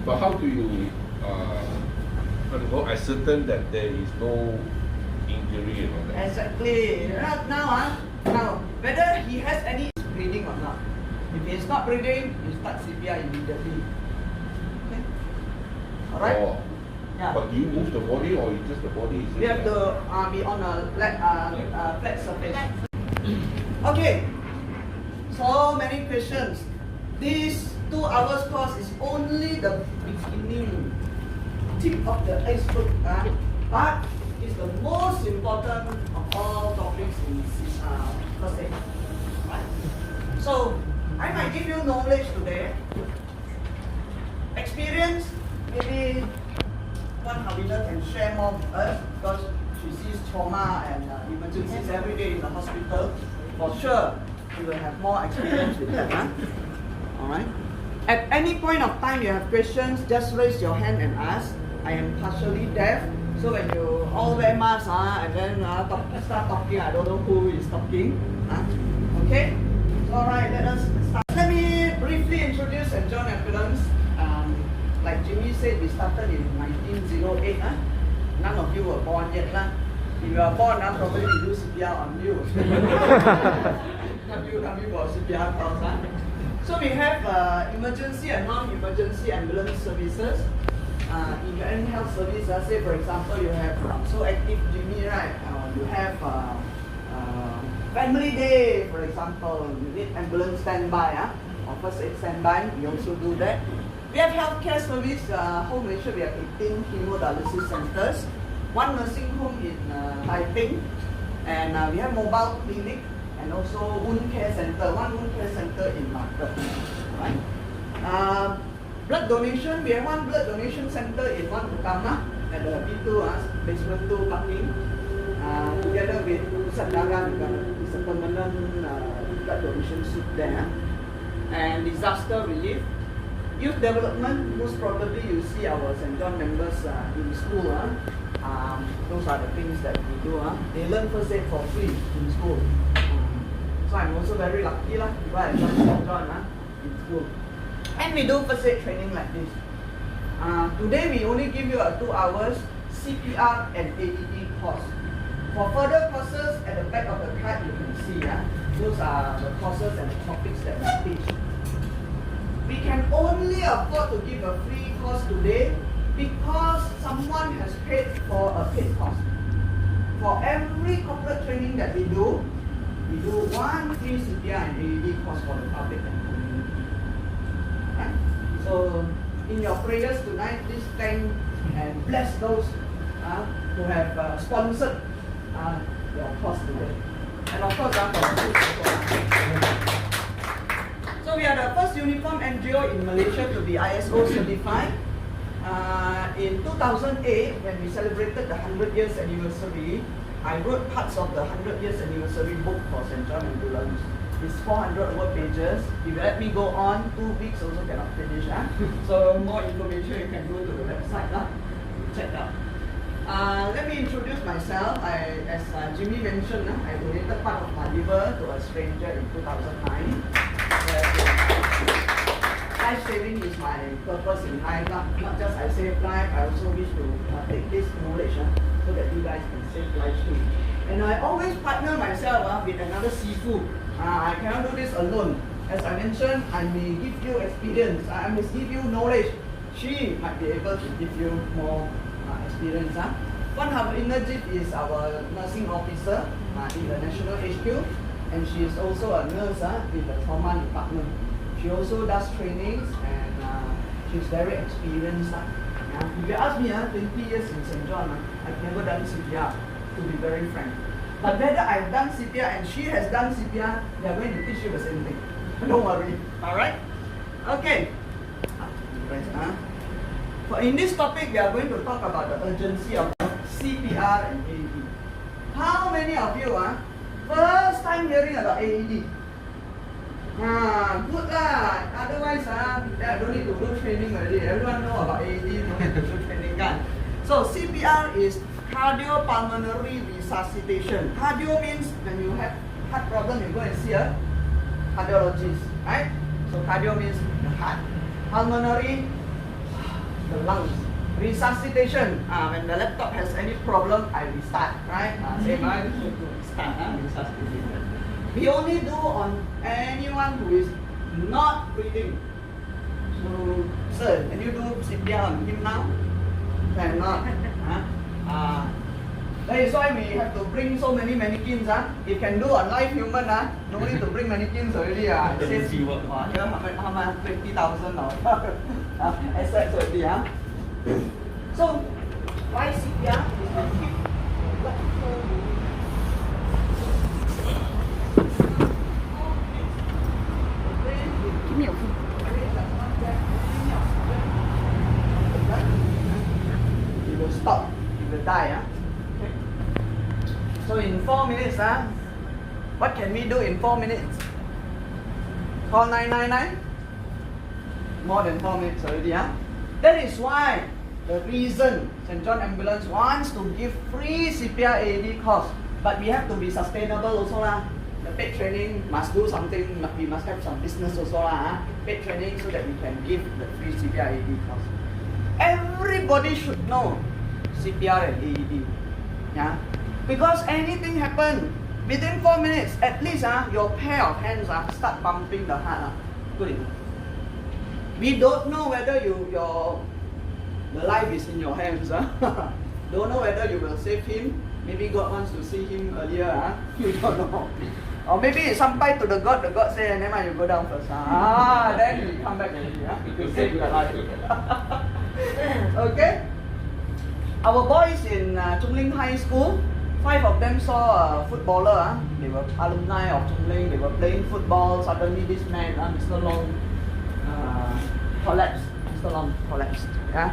But how do you ascertain that there is no injury and all that? Exactly. Now, whether he has any breathing or not. If he's not breathing, you start CPR immediately. Okay? Alright? Oh. Yeah. But do you move the body or just the body? We have to be on a flat surface. Okay. So many questions. This 2 hours course is only the beginning, tip of the iceberg, but it's the most important of all topics in first aid. Right? So I might give you knowledge today. Experience, maybe one Habila can share more with us because she sees trauma and emergencies every day in the hospital. For sure, she will have more experience with that. Alright? At any point of time you have questions, just raise your hand and ask. I am partially deaf, so when you all wear masks and then start talking, I don't know who is talking. Okay? Alright, let us start. Let me briefly introduce St. John Ambulance. Like Jimmy said, we started in 1908. None of you were born yet. If you are born, probably we do CPR on you. Not you for CPR calls. So we have emergency and non-emergency ambulance services. In your any health service, say for example, you have so active Jimmy, right? You have family day, for example, you need ambulance standby, or first aid standby. We also do that. We have healthcare service. Whole Malaysia, we have 18 hemodialysis centers, 1 nursing home in Taiping, and we have mobile clinic and also wound care center, 1 wound care center in Malacca. Right? Blood donation, we have 1 blood donation center in One Utama at the B2, basement 2 parking. Together with Pusat Darah, it's a permanent blood donation suit there. And disaster relief. Youth development, most probably you see our St. John members in school. Those are the things that we do. They learn first aid for free in school. So I'm also very lucky because I joined St. John in school. And we do first aid training like this. Today we only give you a 2 hours CPR and AED course. For further courses at the back of the card you can see, those are the courses and the topics that we teach. We can only afford to give a free course today because someone has paid for a paid course. For every corporate training that we do 1 free CPR and AED course for the public and community. Right? So in your prayers tonight, please thank and bless those who have sponsored your course today. And of course, for the so we are the first uniform NGO in Malaysia to be ISO certified. In 2008, when we celebrated the 100 years anniversary, I wrote parts of the 100 years anniversary book for St. John Ambulance. It's 400 over pages. If you let me go on, 2 weeks also cannot finish. So more information you can go to the website. Check out. Let me introduce myself. As Jimmy mentioned, I donated part of my liver to a stranger in 2009. Life saving is my purpose in life. Not just I save life, I also wish to take this knowledge so that you guys can save lives too. And I always partner myself with another seafood. I cannot do this alone. As I mentioned, I may give you experience, I may give you knowledge. She might be able to give you more experience. One Habinajit is our nursing officer in the National HQ, and she is also a nurse in the trauma department. She also does trainings and she's very experienced. If you ask me, 20 years in St. John, I've never done CPR, to be very frank. But whether I've done CPR and she has done CPR, they are going to teach you the same thing. Don't worry. Alright? Okay. In this topic, we are going to talk about the urgency of CPR and AED. How many of you first time hearing about AED? Good lah. Otherwise, don't need to do training already. Everyone know about AED, don't need to do training. So CPR is cardiopulmonary resuscitation. Cardio means when you have heart problem, you go and see a cardiologist, right? So cardio means the heart. Pulmonary, the lungs. Resuscitation, when the laptop has any problem, I restart, right? Same, right? Restart, resuscitation. We only do on anyone who is not breathing. So, sir, can you do CPR on him now? Cannot. That is why we have to bring so many mannequins. If can do a live human, no need to bring mannequins already. It says, here, how much? 20,000 assets already. So, why CPR is to keep blood flow moving. Give me your phone. It will stop, it will die. Okay. So in 4 minutes, what can we do in 4 minutes? Call 999? More than 4 minutes already. That is why the reason St. John Ambulance wants to give free CPR AED course. But we have to be sustainable also. The paid training must do something, we must have some business also. Paid training so that we can give the free CPR AED course. Everybody should know CPR and AED. Yeah? Because anything happen, within 4 minutes, at least your pair of hands start pumping the heart. Good enough. We don't know whether the life is in your hands. Don't know whether you will save him. Maybe God wants to see him earlier. You don't know. Or maybe sampai to the God say, never mind, you go down first. Then you come back already. You save your life. Okay? Our boys in Chung Ling High School, 5 of them saw a footballer. They were alumni of Chung Ling. They were playing football. Suddenly this man, Mr. Long, collapsed. Mr. Long collapsed. Yeah?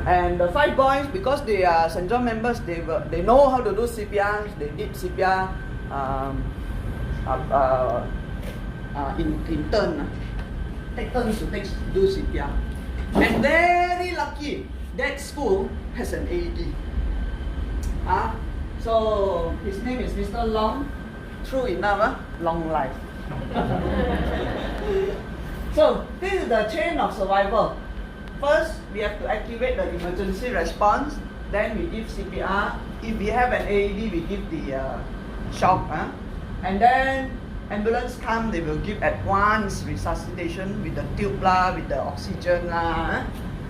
And the 5 boys, because they are St. John members, they know how to do CPR. They did CPR in turn. Take turns to do CPR. And very lucky, that school has an AED. So his name is Mr. Long. True enough, long life. So this is the chain of survival. First, we have to activate the emergency response. Then we give CPR. If we have an AED, we give the shock. And then ambulance come, they will give advanced resuscitation with the tube with the oxygen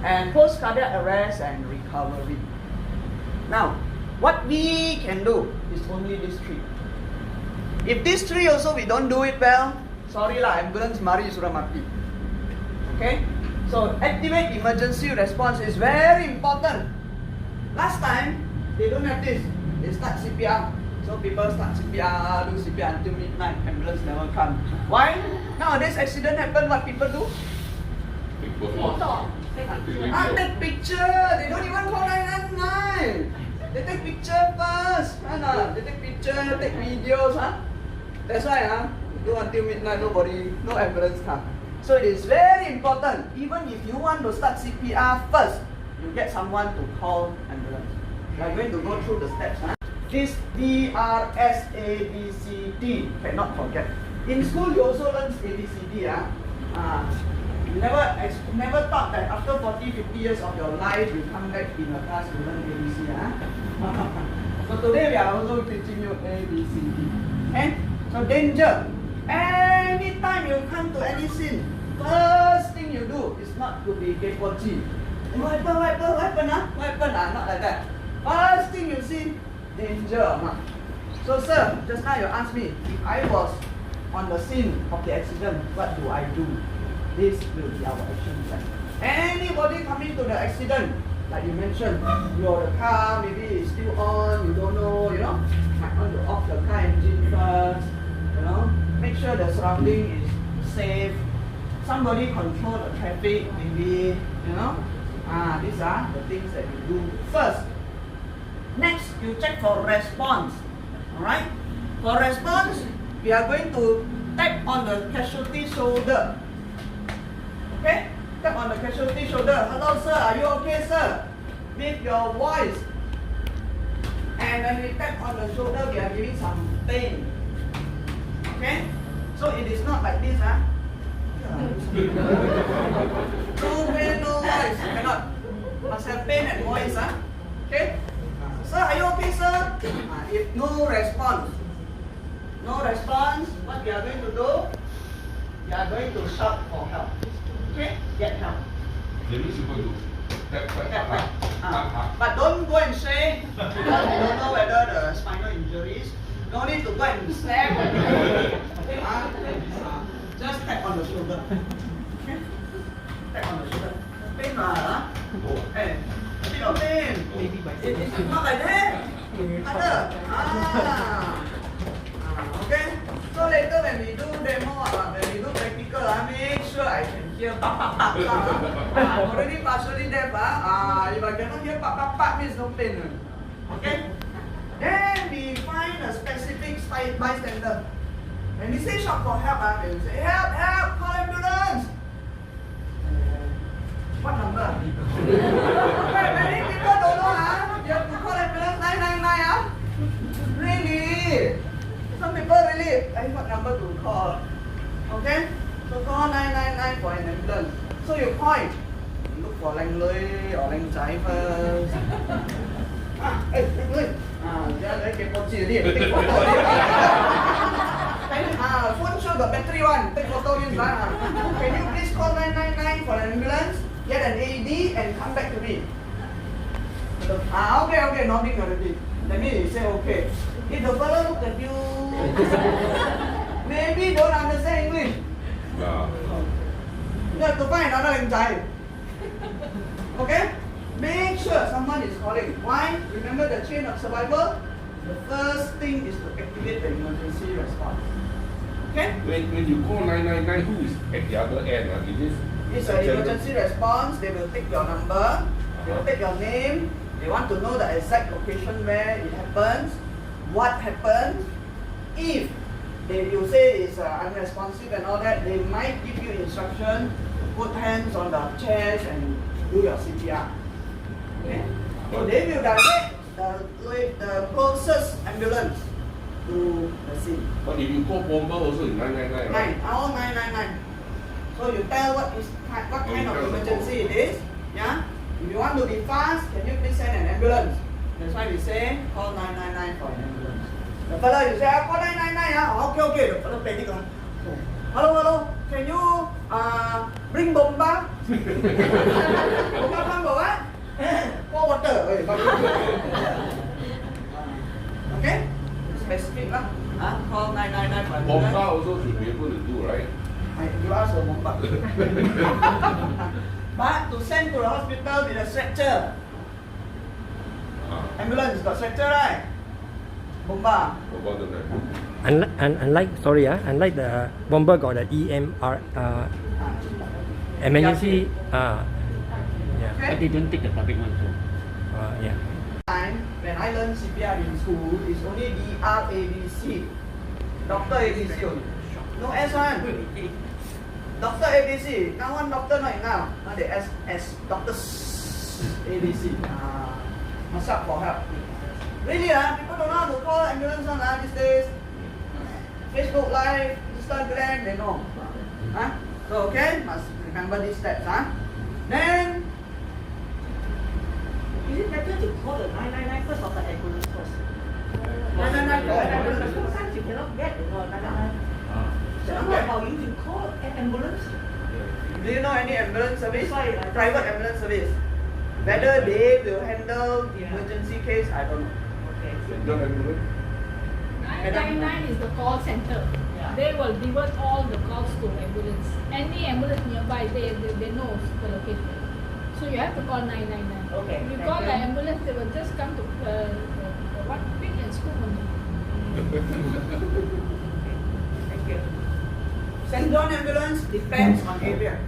and post cardiac arrest and recovery. Now, what we can do is only these 3. If these 3 also we don't do it well, sorry ambulance mari sudah mati. Okay? So activate emergency response is very important. Last time, they don't have this. They start CPR. So people start CPR, do CPR until midnight, ambulance never come. Why? Nowadays accident happen, what people do? Take picture. They don't even call 999. They take picture first. They take picture, take videos. That's why do until midnight, no ambulance come. So it is very important, even if you want to start CPR first, you get someone to call ambulance. We are going to go through the steps. This DRSABCD, cannot forget. In school you also learn ABCD. You never thought that after 40-50 years of your life, you come back in a class to learn ABC. So today we are also teaching you ABCD. Okay? So danger. Anytime you come to any scene, first thing you do is not to be kepochi. What happened? Not like that. First thing you see, danger or not. So sir, just now you asked me, if I was on the scene of the accident, what do I do? This will be our action plan. Anybody coming to the accident, like you mentioned, your car maybe is still on, you don't know, might want to off the car engine first, make sure the surrounding is safe. Somebody control the traffic, maybe, these are the things that you do first. Next, you check for response. Alright? For response, we are going to tap on the casualty shoulder. Okay? Tap on the casualty shoulder. Hello sir, are you okay sir? With your voice. And when we tap on the shoulder, we are giving some pain. Okay? So it is not like this, No pain, no voice. Cannot. If no response, what you are going to do? You are going to shout for help. Okay? Get help. That means you're going to But don't go and say, because you don't know whether the spinal injuries, no need to go and slap. Just tap on the shoulder. Okay? Tap on the shoulder. Pain lah, Hey, you know pain. It's not like that. Okay? So later when we do demo, when we do practical, make sure I can hear pap pap pap. I'm already partially deaf. If I cannot hear pap pap pap, means no pain. Okay? Then we find a specific bystander. When we say shout for help, we will say help, help, call ambulance. What number? Many people don't know. You have to call ambulance 999. Really? Some people really, what number to call? Okay? So call 999 for an ambulance. So you point. Look for Lang Lui or Lang Zai first. Hey, Lang Lui. They can put you there. Take photo. Phone show the battery one. Take photo use. Can you please call 999 for an ambulance? Get an AED and come back to me. Okay, nodding already. That means you say okay. If the fellow look at you, maybe don't understand English. You have to find another language. Okay? Make sure someone is calling. Why? Remember the chain of survival? The first thing is to activate the emergency response. Okay? When you call 999, who is at the other end? It's an emergency response. They will take your number. They will take your name. They want to know the exact location where it happens. What happened? If you say it's unresponsive and all that, they might give you instruction to put hands on the chest and do your CPR. Okay? So they will direct the closest ambulance to the scene. But if you call bomber also is 999, right? All 999. So you tell what kind of emergency it is. Yeah? If you want to be fast, can you please send an ambulance? That's why we say call 999 for an ambulance. The fellow you say call 999. Okay. The fellow panic. Hello. Can you bring bomba? Bomba come for what? Pour water. Okay? Specific lah. Call 999 for an ambulance. Bomba also should be able to do, right? You ask for bomba. But to send to the hospital with a stretcher. Ambulance got stretcher, right? Bomba. Unlike the bomber got the EMR emergency. Yeah. Okay. But they don't take the public one too. Yeah. Time when I learned CPR in school, it's only DRABC. Doctor ABC only. No S1. Doctor ABC. Now one doctor not enough. Now they S Doctor ABC. Must up for help. Really people don't know how to call ambulance these days. Facebook Live, Instagram, they know. So okay, must remember these steps. Then Is it better to call the 999 first or the ambulance first? 999 call ambulance. Sometimes you cannot get the 999. So what about you can call an ambulance? Do you know any ambulance service? Private ambulance service. Whether they will handle emergency case, I don't know. Okay. Central ambulance? 999 is the call center. Yeah. They will divert all the calls to ambulance. Any ambulance nearby, they know the location. So you have to call 999. Okay, If you thank call you. the ambulance, they will just come to what pick and scoop only. Thank you. St. John ambulance depends on area.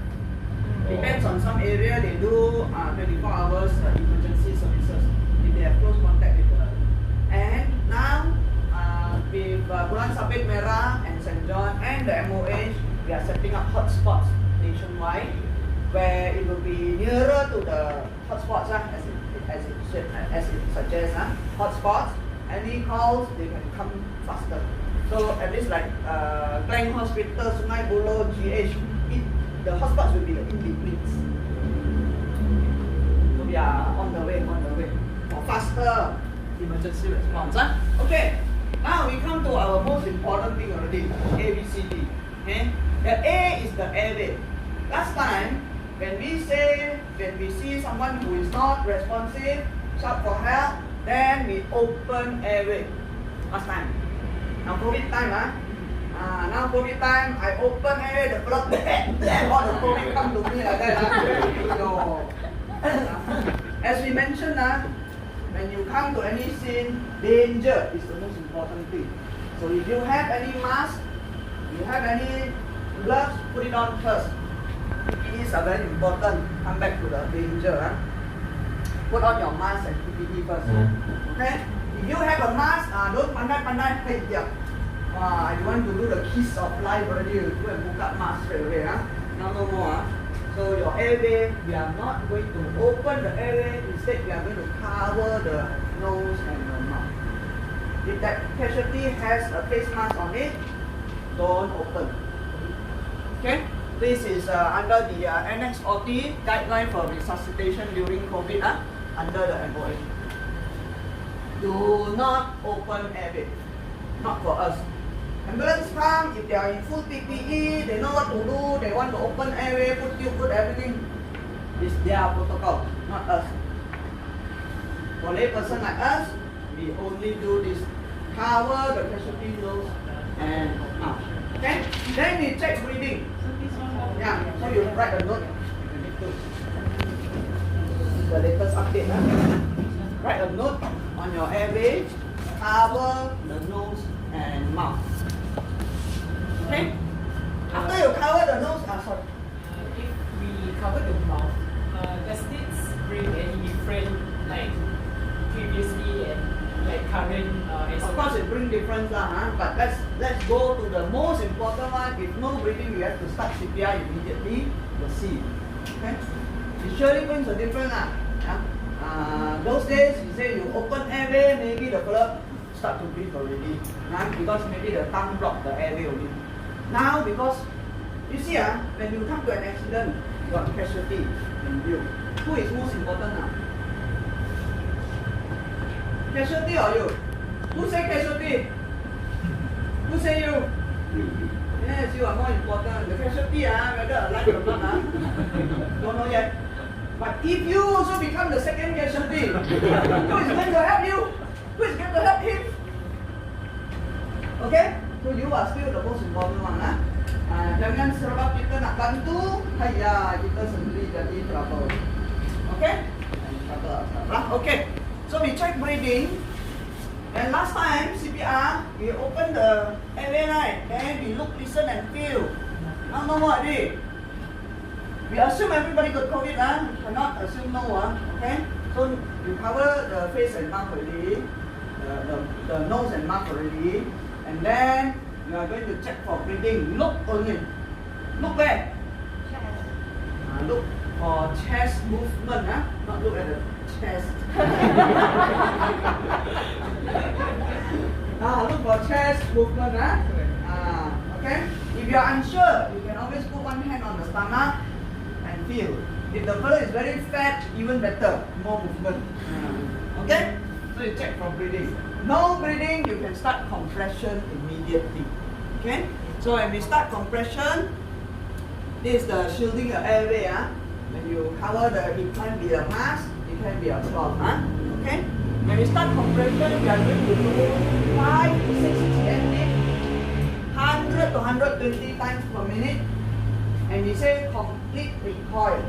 Depends on some area they do 24 hours emergency services if they have close contact with the. And now with Bulan Sabit Merah and St. John and the MOH, we are setting up hotspots nationwide where it will be nearer to the hotspots as it suggests. Hotspots, any calls they can come faster. So at least like Klang Hospital, Sungai Buloh, GH, the hotspots will be the in-betweens. So we are on the way for faster emergency response. Okay, now we come to our most important thing already, A, B, C, D. Okay, the A is the airway. Last time, when we see someone who is not responsive, shout for help, then we open airway. Last time. Now COVID time, now COVID time, I open airway, the blood, all the COVID come to me like that. So, as we mentioned, when you come to any scene, danger is the most important thing. So if you have any mask, you have any gloves, put it on first. PPEs are very important. Come back to the danger. Put on your mask and PPE first. Okay? If you have a mask, don't pandai, hey, yeah. You want to do the kiss of life already, you go and book up mask straight away. Now no more. So your airway, we are not going to open the airway, instead we are going to cover the nose and the mouth. If that casualty has a face mask on it, don't open. Okay? This is under the Annex 40 guideline for resuscitation during COVID under the MOA. Do not open airway. Not for us. Ambulance come, if they are in full PPE, they know what to do, they want to open airway, put everything. It's their protocol, not us. For a person like us, we only do this. Cover the casualty nose and mouth. Okay? Then we check breathing. Yeah, so you write a note. The latest update. Write a note on your airway, cover the nose and mouth. Okay? After you cover the nose, sorry. If we cover the mouth, does this bring any different like previously and like current? Of course, it brings difference but let's go to the most important one. If no breathing, you have to start CPR immediately. The C. Okay? It surely brings a difference those days, you say you open airway, maybe the fellow start to breathe already. Because maybe the tongue blocked the airway already. Now, because you see, when you come to an accident, you got casualty in view. Who is most important now? Casualty or you? Who say casualty? Who say you? Yes, you are more important. The casualty, whether alive or not, don't know yet. But if you also become the second casualty, who is going to help you? Who is going to help him? Okay? So you are still the most important one. Jangan sebab kita nak bantu, kita sendiri jadi trouble. Okay? Okay. So we check breathing. And last time CPR, we open the airway, right? Then we look, listen, and feel. Now no more already. We assume everybody got COVID, cannot assume no, okay? So you cover the face and mouth already, the nose and mouth already, and then you are going to check for breathing. Look only. Look where? Chest. Look for chest movement, not look at the chest. Look for chest movement, okay? If you are unsure, you can always put one hand on the stomach and feel. If the fellow is very fat, even better, more movement. Okay? So you check for breathing. No breathing, you can start compression immediately. Okay? So when we start compression, this is the shielding the airway. When you cover it can be a mask, it can be a cloth. Okay? When we start compression, we are going to do 5 to 6 cm, 100 to 120 times per minute. And we say complete recoil.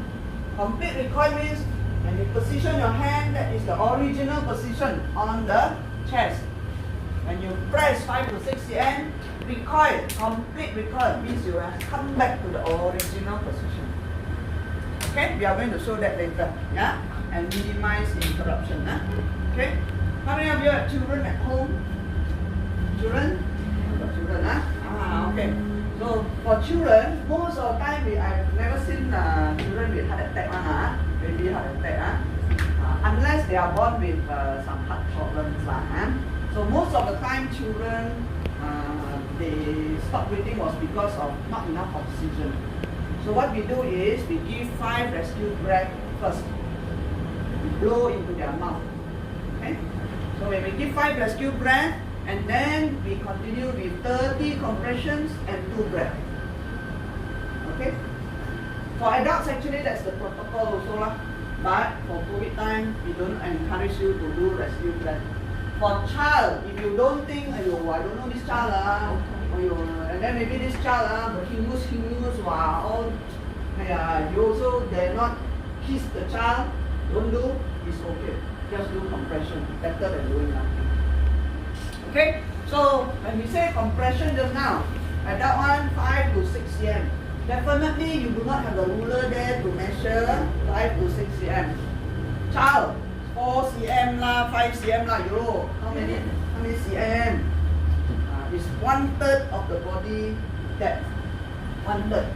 Complete recoil means when you position your hand, that is the original position on the chest. When you press 5 to 6 cm, recoil, complete recoil means you have come back to the original position. Okay, we are going to show that later. Yeah, and minimize interruption. Okay, how many of you have children at home? Children? Children, okay. So for children, most of the time I've never seen children with heart attack, baby heart attack, unless they are born with some heart problems. So most of the time children, they stop breathing was because of not enough oxygen. So what we do is we give 5 rescue breaths first. We blow into their mouth. Okay? So when we give 5 rescue breaths, and then we continue with 30 compressions and 2 breaths. Okay? For adults, actually, that's the protocol also lah. But for COVID time, we don't encourage you to do rescue breath. For child, if you don't think, ayo, I don't know this child and then maybe this child hingus, wow, all, you also dare not kiss the child. Don't do, it's okay. Just do compression, better than doing nothing. Okay, so when we say compression just now, adult one 5 to 6 cm. Definitely you do not have the ruler there to measure 5 to 6 cm. Child, 4 cm lah, 5 cm lah, Euro. How many cm? It's 1/3 of the body depth. 1/3.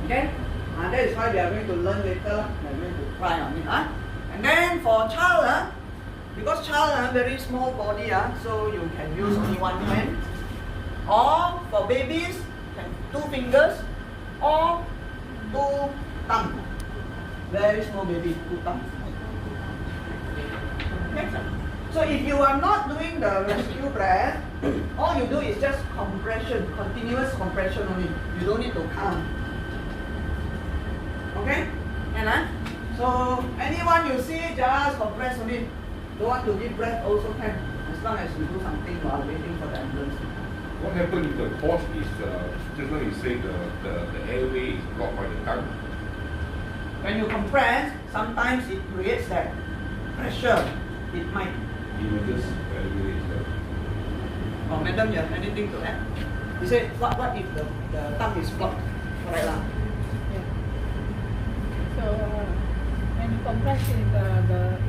Okay? That is why we are going to learn later. We are going to try on it. And then for child, because child very small body, so you can use only one hand. Or for babies, 2 fingers or 2 thumbs. Very small baby, 2 thumbs. Okay. So if you are not doing the rescue breath, all you do is just compression, continuous compression only. You don't need to count. Okay? And so anyone you see, just compress only. Don't want to give breath also can, as long as you do something while waiting for the ambulance. What happens if the cause is, just now you say the airway is blocked by the tongue? When you compress, sometimes it creates that pressure. It might. Images airway is there. Oh, madam, you have anything to add? You said, what if the tongue is blocked? Correct lah. Yeah. So when you compress it, the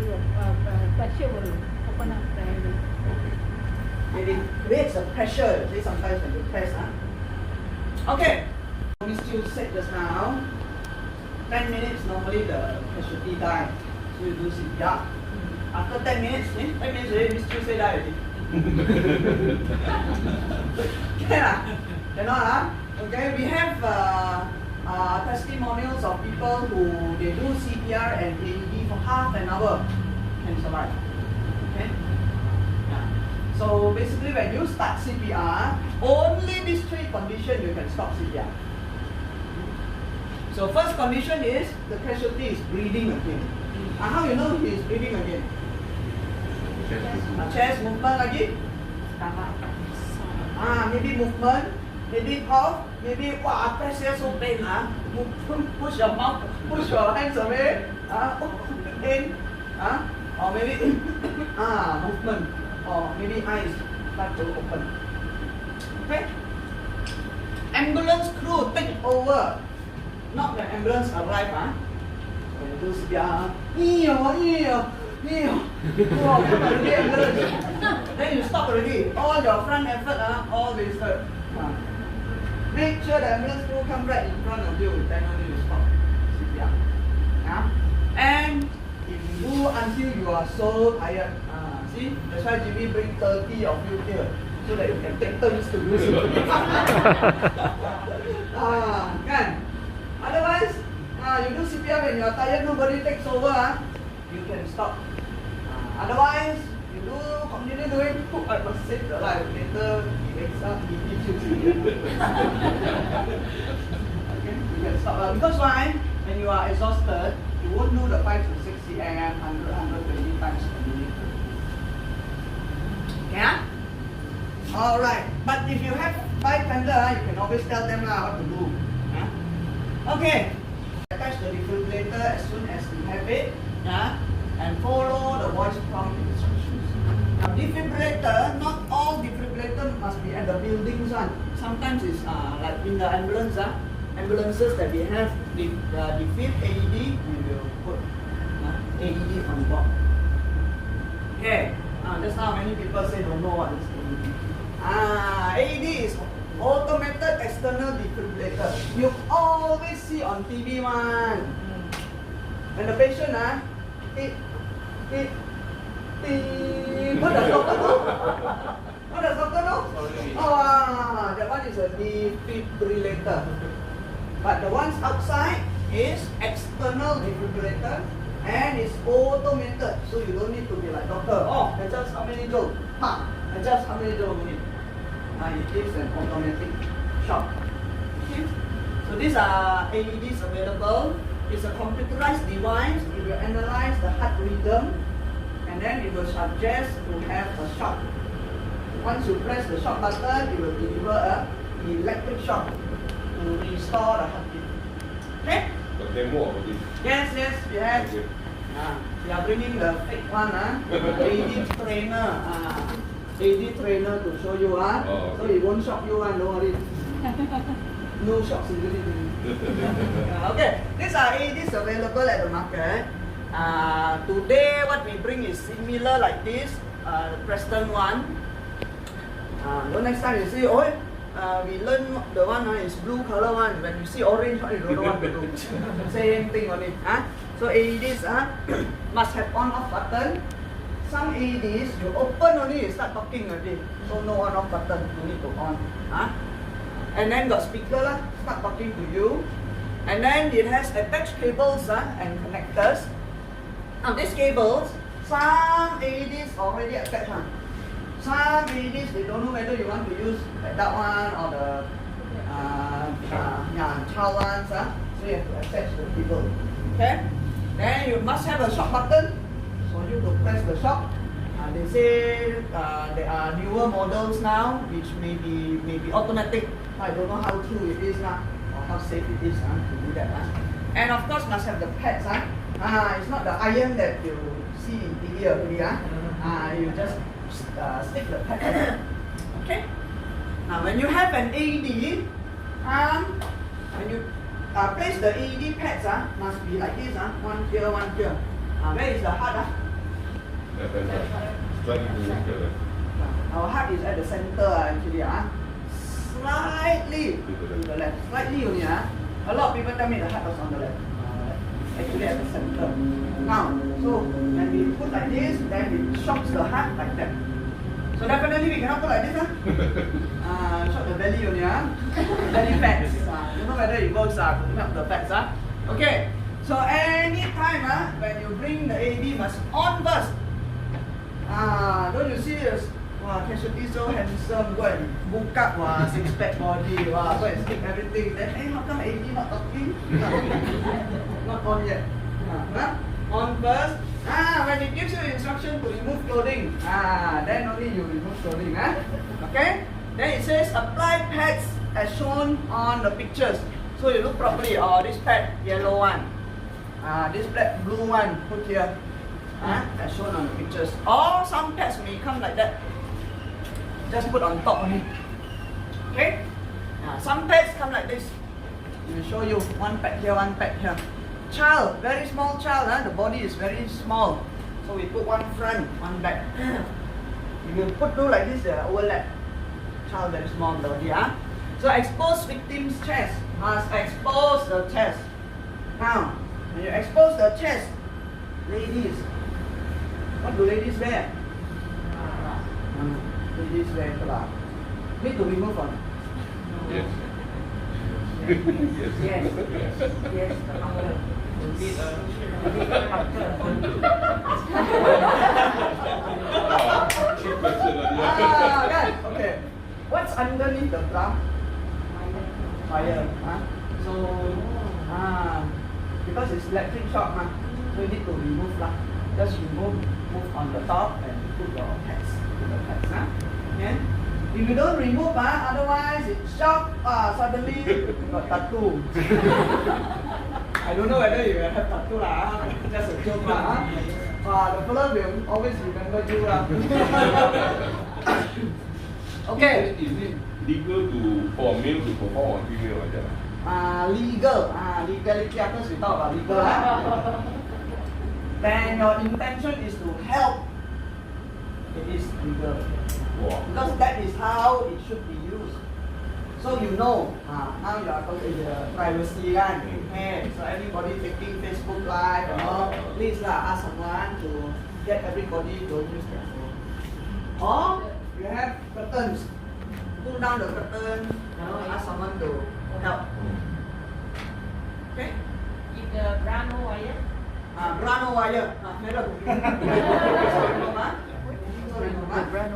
pressure will open up the airway. It creates a pressure, sometimes when you press. Okay. Miss Chu said just now, 10 minutes normally the casualty die. So you do CPR. After 10 minutes, 10 minutes already, Miss Chu say die already. Cannot. Okay, we have testimonials of people who they do CPR and AED for half an hour can survive. Okay. So basically when you start CPR, only these 3 conditions you can stop CPR. So first condition is the casualty is breathing again. How you know he is breathing again? Chest movement lagi? Maybe movement, maybe cough, maybe press here so pain, push your mouth, push your hands away, in, or maybe movement. Or maybe eyes start to open. Okay? Ambulance crew take over. Not when ambulance arrive, when you do CPR, then you stop already. All your front effort, all wasted. Make sure the ambulance crew come right in front of you, then only you stop CPR. And if you do until you are so tired, see, that's why Jimmy bring 30 of you here, so that you can take turns to do it. Kan? Otherwise, you do CPR when you are tired, nobody takes over, you can stop. Otherwise, you do continue doing, I must save the life. Later, he wakes up, he gives you CPR. Okay, you can stop. Because why? When you are exhausted, you won't do the 5 to 6 cm, 100, 120 times per minute. Yeah? Alright. But if you have 5 tender, you can always tell them what to do. Okay. Attach the defibrillator as soon as you have it. And follow the voice prompt instructions. Now defibrillator, not all defibrillator must be at the buildings one. Sometimes it's like in the ambulance, ambulances that we have, the defib AED, we will put AED on board. Okay. Just how many people say don't know what is AED. AED is automated external defibrillator. You always see on TV one. When the patient beep, beep, beep. What does doctor do? What does doctor do? That one is a defibrillator. But the ones outside is external defibrillator. And it's automated, so you don't need to be like doctor. Oh, adjust how many joule? Adjust how many joule we need. It gives an automatic shock. Okay? So these are AEDs available. It's a computerized device. It will analyze the heart rhythm, and then it will suggest to have a shock. Once you press the shock button, it will deliver a electric shock to restore the heartbeat. Okay? Got demo of this. Yes, we have. Okay. We are bringing the fake one, AED trainer. AED trainer to show you, Oh, so okay. it won't shock you, don't worry. No shock injury. Okay, these are AEDs available at the market. Today, what we bring is similar like this, Preston one. Next time you see, we learn the one is blue color one. When you see orange one, you don't know what to do. Same thing only. So AEDs must have on-off button. Some AEDs you open only, you start talking already. So no on-off button, you need to on. And then got speaker start talking to you. And then it has attached cables and connectors. Now these cables, some AEDs already attached. Some AEDs they don't know whether you want to use that one or the child ones. So you have to attach the cable. Okay. Then you must have a shock button for you to press the shock. They say there are newer models now which may be automatic. I don't know how true it is or how safe it is to do that. And of course must have the pads. It's not the iron that you see in TV already. You just stick the pad. Okay. Now when you have an AED, when you place the AED pads, must be like this. One here, one here. Where is the heart? Our heart is at the center actually. Slightly to the left. Slightly only. A lot of people tell me the heart was on the left. Actually at the center. Now, so when we put like this, then it shocks the heart like that. So definitely we cannot put like this. Shock the belly only. Belly fats. Don't know whether it works to melt the fats. Okay. So anytime when you bring the AED must on first. Don't you see this? Casualty so handsome, go and book up six-pack body, go and stick everything. Then, hey, how come AED not talking? Not on yet. On first. When it gives you instruction to remove clothing, then only you remove clothing. Okay? Then it says apply pads as shown on the pictures. So you look properly. This pad, yellow one. This black blue one, put here. As shown on the pictures. Or some pads may come like that. Just put on top only. Okay? Some pads come like this. It will show you one pad here, one pad here. Child, very small child, the body is very small. So we put one front, one back. If you put two like this, they overlap. Child very small body. So expose victim's chest. Must expose the chest. Now, when you expose the chest, ladies, what do ladies wear? Ladies wear club. Need to remove one. Yes. Yes. Okay. What's underneath the bra? Fire. So, because it's electric shock, so you need to remove Just move on the top and put your pads. Okay? If you don't remove, otherwise it shock, suddenly you got tattoo. I don't know whether you have tattoo just a joke the fellow will always remember you Okay. Is it legal for male to perform on female like that? Legality after we talk about legal. Then your intention is to help. It is legal. Wow. Because that is how it should be used. So you know, now you are talking the privacy okay. So everybody taking Facebook Live and all, please ask someone to get everybody to use their phone. Or you have curtains. Pull down the curtain, ask someone to help. Okay? If the bra no wire, Brano wire. Meron.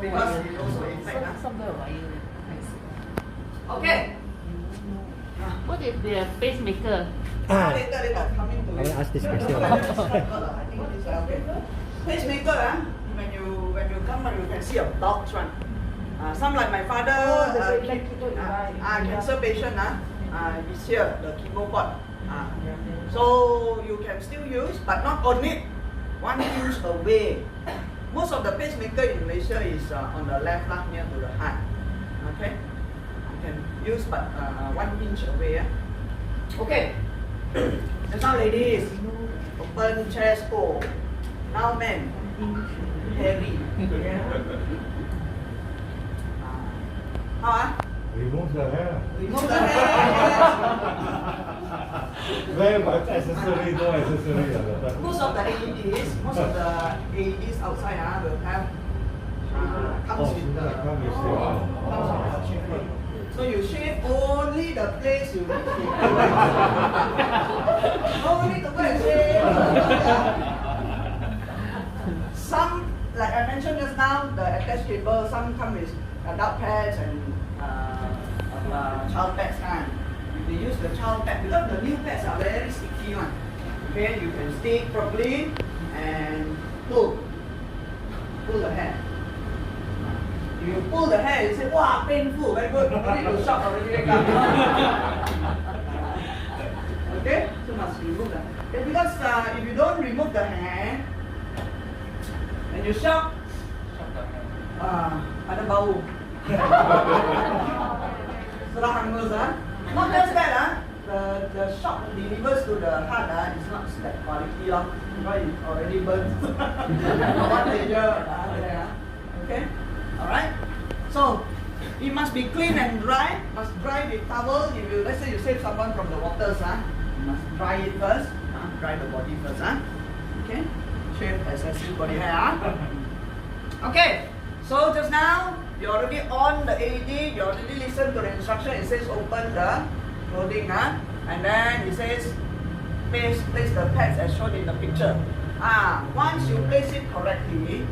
Because it also infect. Okay. What if they are pacemaker? Later, coming to I will ask this question. I think it's okay. Pacemaker, when you come, you can see a box one. Some like my father, cancer patient, is here, the chemo pot. So you can still use, but not on it. 1 inch away. Most of the pacemaker in Malaysia is on the left, near to the heart. Okay, you can use, but 1 inch away. Okay. So now, ladies, open chest hole. Now, men, heavy. How? Remove the hair. Remove the hair. Very much accessory, no accessory. Most of the AEDs outside will have comes with the shaver. So you shave only the place you need to. No need to go and shave. Some, like I mentioned just now, the attached cable, some come with adult pads and child pads kind. If they use the child pad, because the new pads are very sticky one. Okay, you can stick properly and pull the hair. If you pull the hair, you say, wow, painful, very good. You need to shock already. Okay, so must remove that. Okay, because if you don't remove the hair, and you shock, ada bau. Serah hangus, Not just that, the shock delivers to the heart, it's not that quality, because it already burns. One layer, okay? Alright? So, it must be clean and dry, must dry with towel. If you, let's say you save someone from the waters, you must dry it first, dry the body first, okay? Shave excessive body hair, Okay, so just now, you already on the AED, you already listened to the instruction. It says open the clothing, and then it says place the pads as shown in the picture. Once you place it correctly,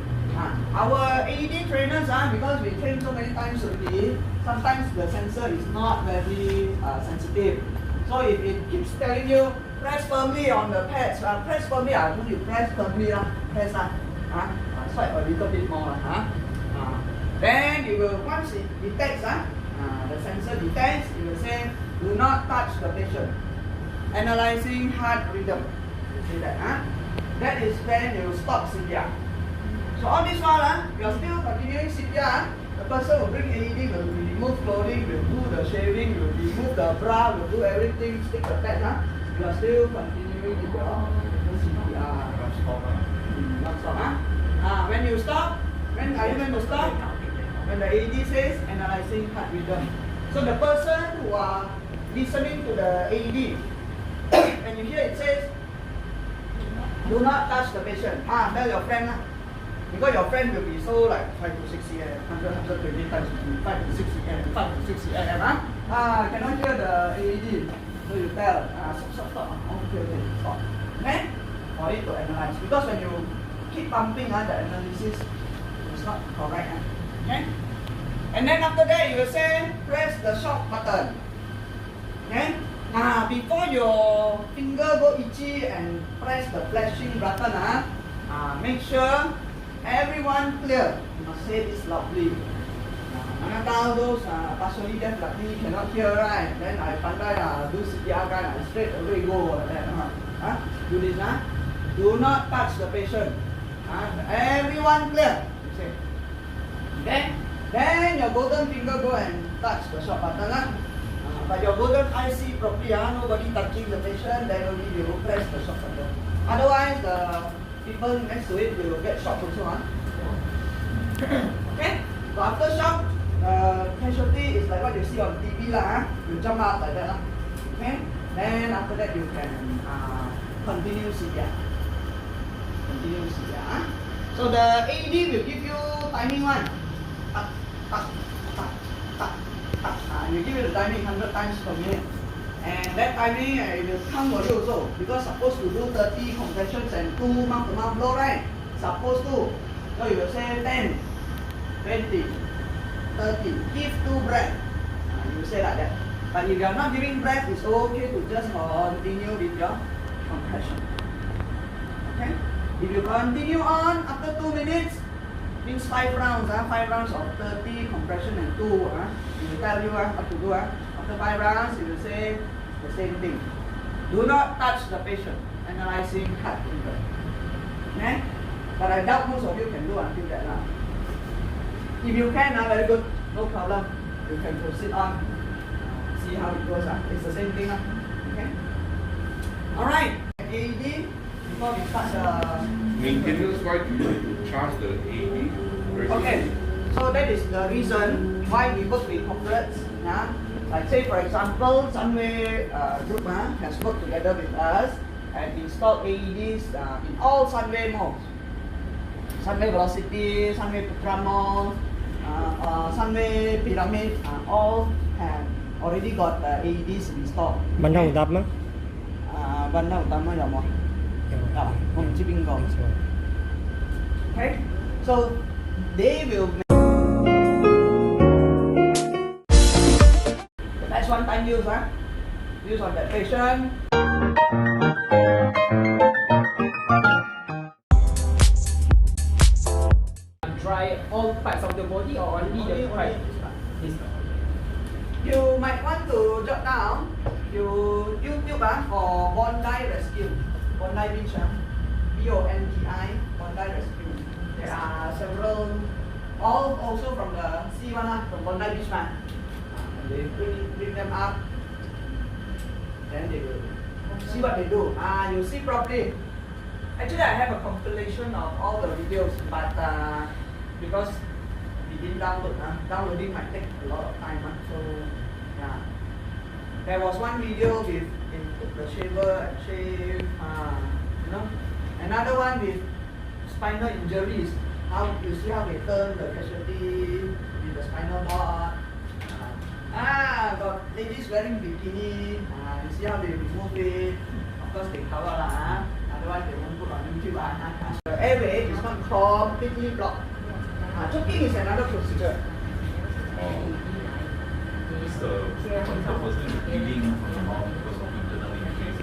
our AED trainers, because we train so many times already, sometimes the sensor is not very sensitive. So if it keeps telling you, press firmly on the pads, press firmly, when you press firmly, press, swipe a little bit more. Then you will, once it detects, the sensor detects, it will say, do not touch the patient. Analyzing heart rhythm. You see that, That is when you stop CPR. So all this while, you are still continuing CPR. The person will bring AED, will remove clothing, will do the shaving, will remove the bra, will do everything, stick the pad. You are still continuing with your CPR. Not stop, when you stop, when are you going to stop? When the AED says analyzing heart rhythm. So the person who are listening to the AED, when you hear it says, do not touch the patient. Tell your friend, because your friend will be so like 5 to 6 cm, 120 times 5 to 6 cm, 5 to 6 cm. Cannot hear the AED. So you tell, stop. Okay, stop. Okay? For it to analyze. Because when you keep pumping, the analysis is not correct. Okay? And then after that, you will say, press the shock button. Okay? Before your finger go itchy and press the flashing button, make sure everyone clear. You must say this loudly. Now those partially deaf like me cannot hear, right? Then I pandai do CPR kind, I straight away go like that. Do this, do not touch the patient. Everyone clear. You say. Okay? Then your golden finger go and touch the shock button. But your golden eye see properly, nobody touching the patient, then only you press the shock button. Otherwise, the people next to it will get shocked also. Okay? So after shock, casualty is like what you see on TV, you jump out like that. Okay? Then after that, you can continue CPR. So the AED will give you timing one. You give it the timing 100 times per minute. And that timing it will count for you also because supposed to do 30 compressions and 2 mouth-to-mouth blow, right? Supposed to. So you will say 10, 20, 30. Give 2 breaths. You will say like that. But if you are not giving breath, it's okay to just continue with your compression. Okay? If you continue on after 2 minutes, means 5 rounds, 5 rounds of 30 compression and 2. It will tell you what to do. After 5 rounds, it will say the same thing. Do not touch the patient. Analyzing heart finger. Okay? But I doubt most of you can do until that. If you can, very good, no problem. You can proceed on. See how it goes. It's the same thing. Okay? Alright. AED, before we start the Maintenance, why do you charge the AED? okay, so that is the reason why we work with corporates. Like say for example, Sunway group has worked together with us and installed AEDs in all Sunway malls. Sunway Velocity, Sunway Putra Mall, Sunway Pyramid, all have already got AEDs installed. Bandar Utama? Bandar Utama有冇？有，我唔知邊個。Okay, so they will make that's one time use, use on that patient. Try all parts of the body or only the part? This part. You might want to jot down. You YouTube for Bondi Rescue, Bondi Beach, BONDI, Bondi Rescue. There are several, all also from the C1, from Bondi Beach. They bring them up, then they will see what they do. You see properly. Actually, I have a compilation of all the videos, but because we didn't download, downloading might take a lot of time. So, yeah. There was one video with the shaver and shave, you know. Another one with spinal injuries. How you see how they turn the casualty in the spinal cord. Got ladies wearing bikini. You see how they remove it. Of course they cover lah. Otherwise they won't put on YouTube. The airway is not completely blocked. Choking is another procedure. Is the person bleeding from the mouth because of internal injuries,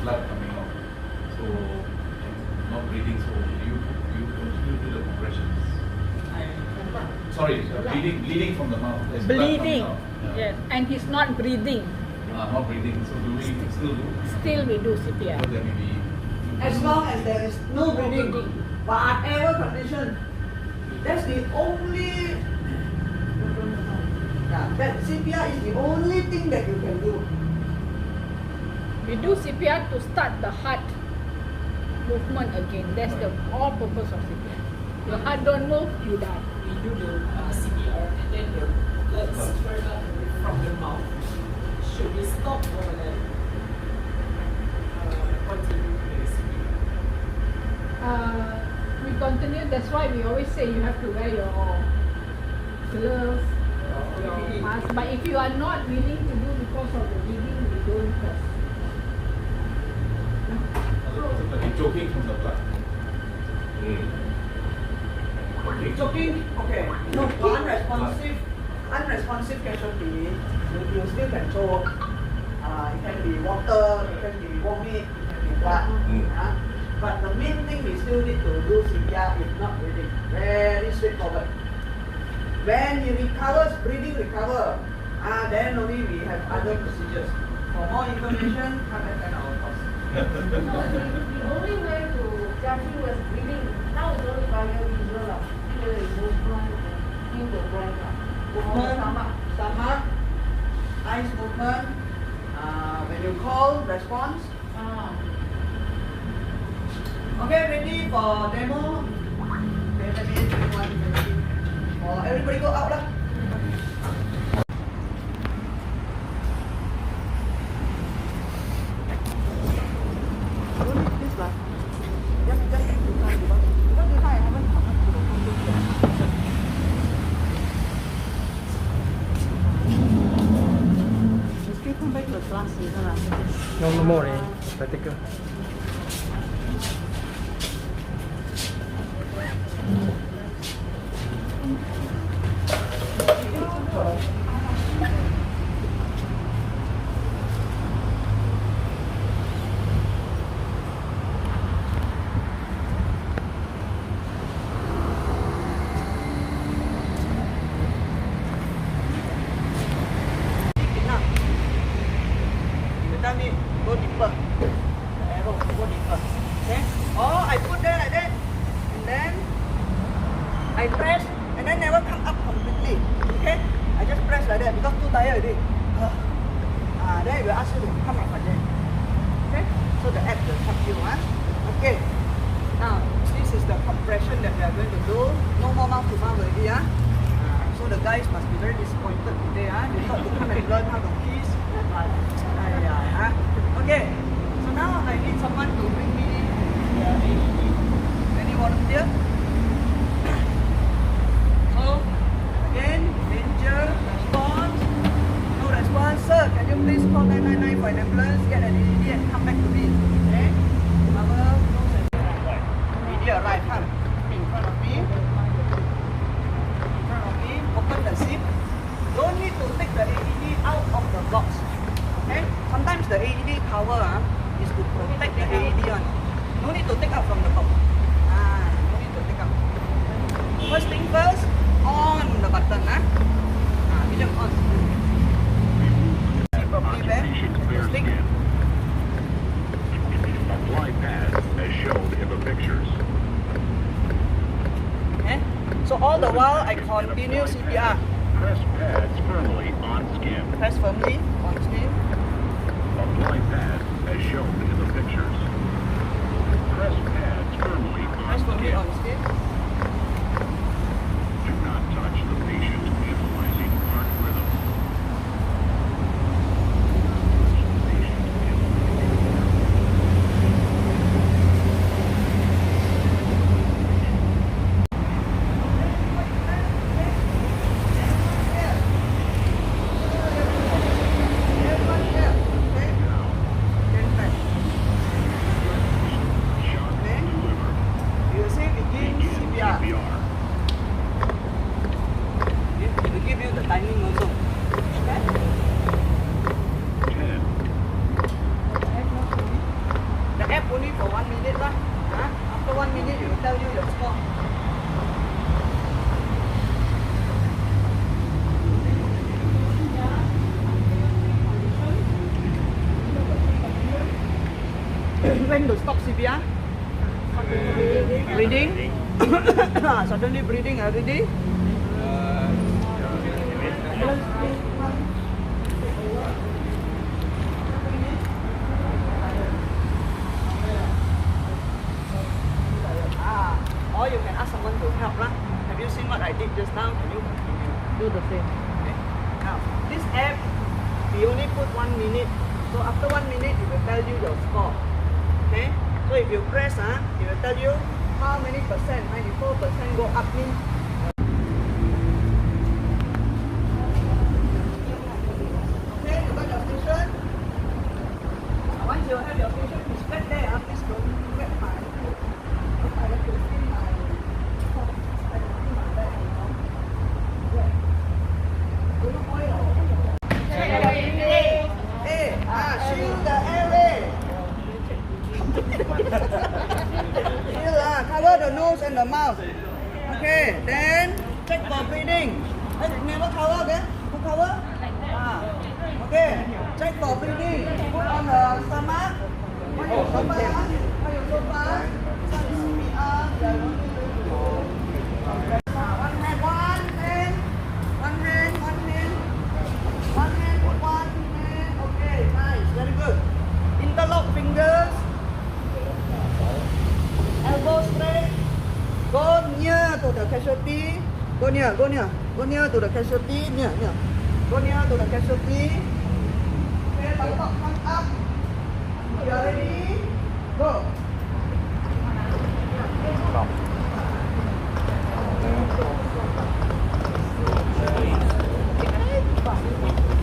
blood coming out, so not breathing, so you continue to do the compressions. Sorry, bleeding from the mouth. There's Bleeding, blood coming out. yes, and he's not breathing. Not breathing, so do we still do? Still we do CPR. Because there may be. As long as there is no breathing, whatever condition, that's the only. That CPR is the only thing that you can do. We do CPR to start the heart movement again. That's the whole purpose of CPR. Your heart don't move, you die. We do the CPR and then the blood spurt out from the mouth. Should we stop or continue with the CPR? We continue. That's why we always say you have to wear your gloves, your mask. But if you are not willing to do because of the bleeding, we don't test. Like you're choking from the blood. Choking, okay. No, for unresponsive casualty, you still can choke. It can be water, it can be vomit, it can be blood. But the main thing we still need to do CPR is not breathing. Very straightforward. When he recovers, breathing recover, then only we have other procedures. For more information, come and find our course. The only way to judge you was breathing. Now it's only by your visual of feel the movement and feel the breath. Stomach, eyes movement. When you call, response. Okay, ready for demo? Okay, let me take one. Everybody go out lah. Don't need this lah. Just because this I haven't come up to the conclusion. Just come back to the class. more than practical. Enough. You tell me, go deeper. The arrow, go deeper. Okay? Or I put there like that, and then I press, and then never come up completely. Okay? I just press like that because too tired already. Then it will ask you to come up like that. Okay? So the app will help you. Okay. Now, this is the compression that we are going to do. No more mouth to mouth already. So the guys must be very disappointed today. They thought to come and learn how to kiss. Okay. So now I need someone to bring me in the AED. Any volunteer? So again, danger, response. No response. Sir, can you please call 999 for an ambulance, get an AED and come back to me? Okay? Our nose and AED arrive. In front of me. Open the zip. Don't need to take the AED out of the box. Okay? Sometimes the AED cover is to protect the AED on. No need to take out from the box. No need to take out. First thing first, on the button. Medium on. See properly there. Stick. Apply pads as shown in the pictures. Okay? So all the while I continue CPR. Press pads firmly on skin. Press firmly on skin. Apply pads as shown in the pictures. Press pads firmly Press firmly on on skin. skin. Do not touch the patient analyzing heart rhythm. Only for 1 minute lah. After 1 minute, it will tell you your score. When to stop CPR? Breathing. Suddenly breathing already. Or you can ask someone to help. Have you seen what I did just now? Can you Do the same. Okay. Now, this app, we only put 1 minute. So after 1 minute, it will tell you your score. Okay? So if you press, it will tell you how many percent, 94% go up means. Okay, you got your station. Once you have your station, it's right there. Please don't get my. I have to see my. Shield the airway. Shield, cover the nose and the mouth. Okay, then check for breathing. Never cover, okay? Who cover? Okay, check for breathing. Put on the stomach. Why you so fast? Why you so fast? Some CPR. One hand, one hand. One hand, one hand. One hand, put one hand. Okay, nice, very good. Interlock fingers. Elbow straight. Go near to the casualty. Go near, go near. Go near to the casualty. Near, near. Go near to the casualty. Okay, buttock come up. You are ready? Go.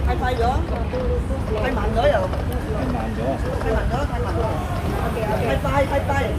Hai phải rồi. Hai mạnh nữa rồi. Hai mạnh high five.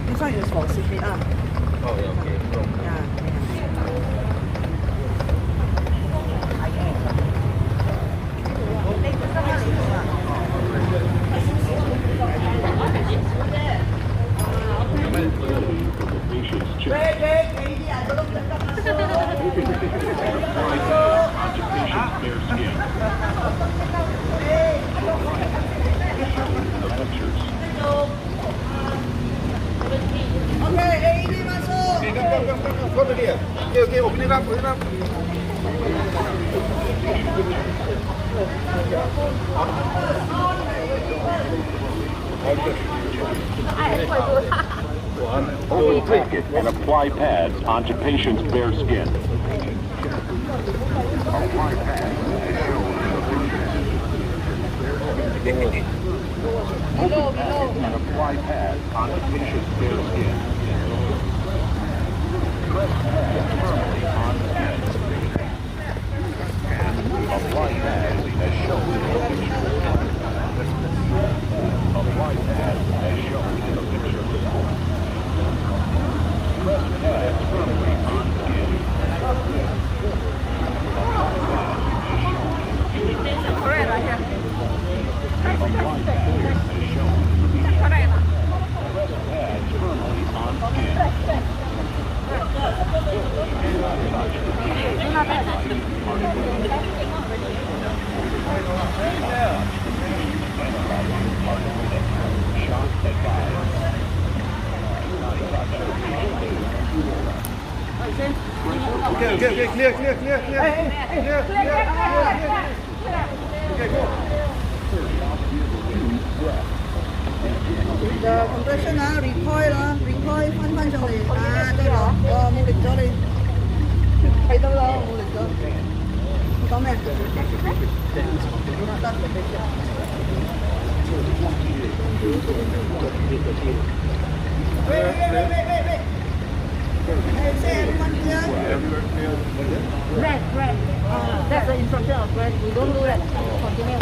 This one is for CPR. Oh, yeah, okay. Patients check. Occupations bare skin. The pictures. Okay, AED masuk. Go to here. Okay, open it up, Overtake it and apply pads onto patient's bare skin. Apply pads as shown in the pictures. Open pads and apply pads onto patient's bare skin. Press pads firmly on skin. Apply pads as shown in the picture. Apply pads as shown in the picture. Press pads firmly on skin. Apply pads as shown in the picture. Press pads firmly on skin. Shock advised. Okay, clear. Okay, go. The compression recoil 翻上嚟得咯，冇力咗你睇到啦，冇力咗。你講咩？Wait. Hey, say everyone here. Rest. That's the instruction of rest. We don't do that. Continue.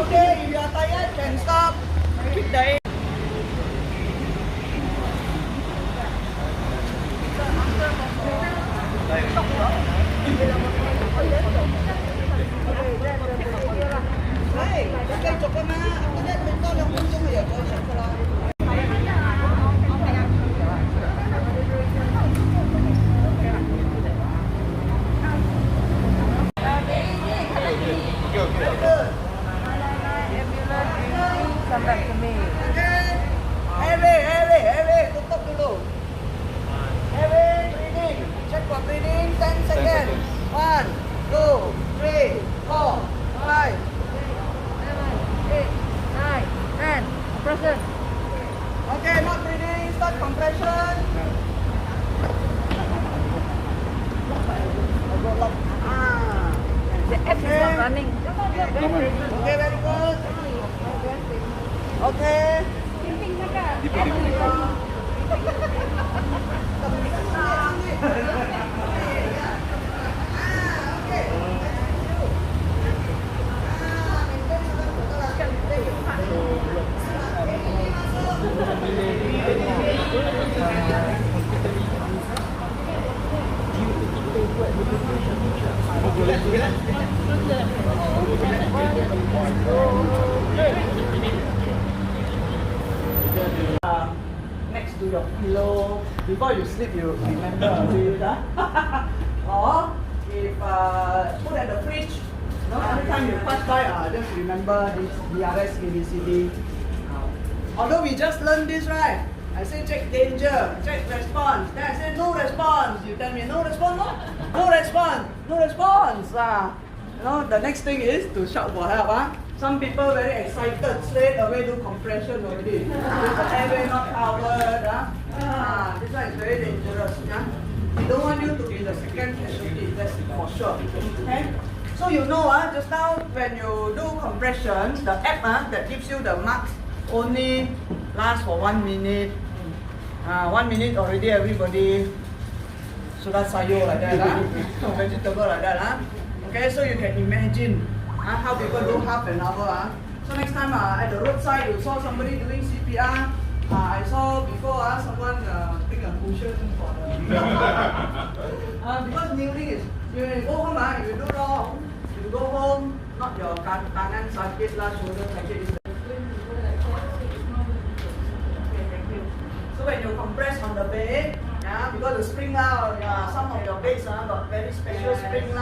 Okay, if you are tired, can stop. Keep the air. Hey,繼續㗎嘛，我一定多2分鐘佢又再出㗎啦。Come back to me. Airway, tutup dulu. Airway, breathing. Check for breathing, 10 seconds. 1, 2, 3, 4, 5. 8, 9, 10. Compression. Okay, not breathing, start compression. The F is not running. Okay, very good. Okay. Next to your pillow, before you sleep, you remember a bit, or if put at the fridge, every time you pass by, just remember this DRS ABCD. Although we just learned this, right? I say check danger, check response. Then I say no response. You tell me no response, no? No response, no response. You know, the next thing is to shout for help. Some people very excited, straight away do compression already. With the airway not covered. This one is very dangerous. We don't want you to be the second casualty, that's for sure. Okay? So you know, just now when you do compression, the app that gives you the marks only lasts for 1 minute. 1 minute already everybody sudah sayur like that, vegetable like that. Okay, so you can imagine how people do half an hour. So next time at the roadside you saw somebody doing CPR. I saw before someone take a cushion for the because kneeling is you go home if you do wrong, you go home not your kanan sakit lah, shoulder sakit. Okay, thank you. So when you compress on the bed, because the spring some of your beds got very special spring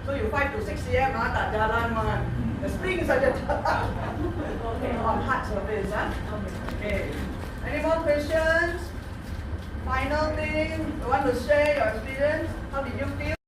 so you 5 to 6 cm tak jalan one. The spring saja jalan. Okay, on hard surface. Okay. Any more questions? Final thing, you want to share your experience? How did you feel?